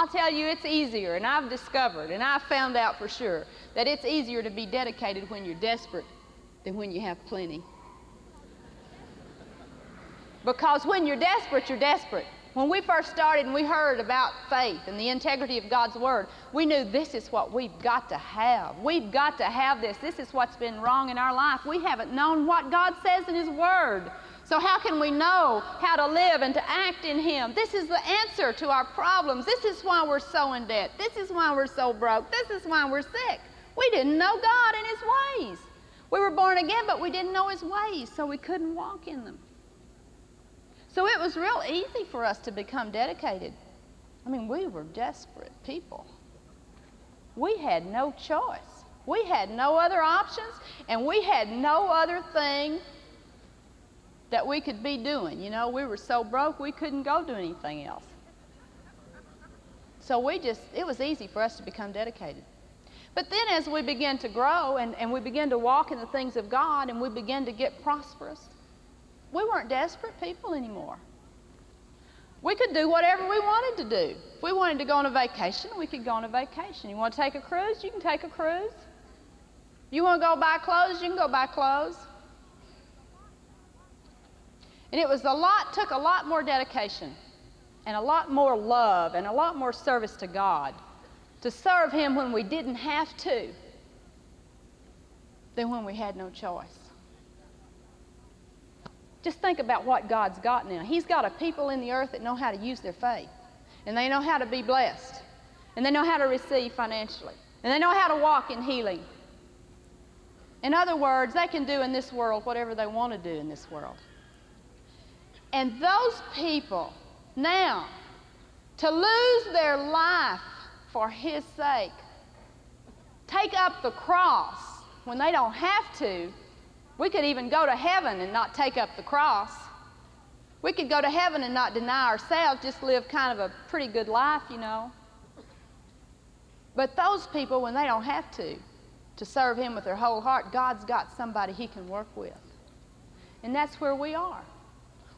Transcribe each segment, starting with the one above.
I'll tell you, it's easier, and I've discovered, and I've found out for sure, that it's easier to be dedicated when you're desperate than when you have plenty. Because when you're desperate, you're desperate. When we first started and we heard about faith and the integrity of God's Word, we knew this is what we've got to have. We've got to have this. This is what's been wrong in our life. We haven't known what God says in His Word. So how can we know how to live and to act in Him? This is the answer to our problems. This is why we're so in debt. This is why we're so broke. This is why we're sick. We didn't know God and His ways. We were born again, but we didn't know His ways, so we couldn't walk in them. So it was real easy for us to become dedicated. I mean, we were desperate people. We had no choice. We had no other options, and we had no other thing that we could be doing. You know, we were so broke we couldn't go do anything else. So it was easy for us to become dedicated. But then as we began to grow and we began to walk in the things of God and we began to get prosperous, we weren't desperate people anymore. We could do whatever we wanted to do. If we wanted to go on a vacation, we could go on a vacation. You want to take a cruise? You can take a cruise. You want to go buy clothes? You can go buy clothes. And it took a lot more dedication and a lot more love and a lot more service to God to serve Him when we didn't have to than when we had no choice. Just think about what God's got now. He's got a people in the earth that know how to use their faith, and they know how to be blessed, and they know how to receive financially, and they know how to walk in healing. In other words, they can do in this world whatever they want to do in this world. And those people now, to lose their life for His sake, take up the cross when they don't have to. We could even go to heaven and not take up the cross. We could go to heaven and not deny ourselves, just live kind of a pretty good life, you know. But those people, when they don't have to serve Him with their whole heart, God's got somebody He can work with. And that's where we are.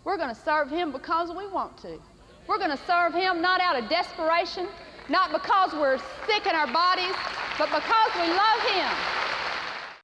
We're going to serve Him because we want to. We're going to serve Him not out of desperation, not because we're sick in our bodies, but because we love Him.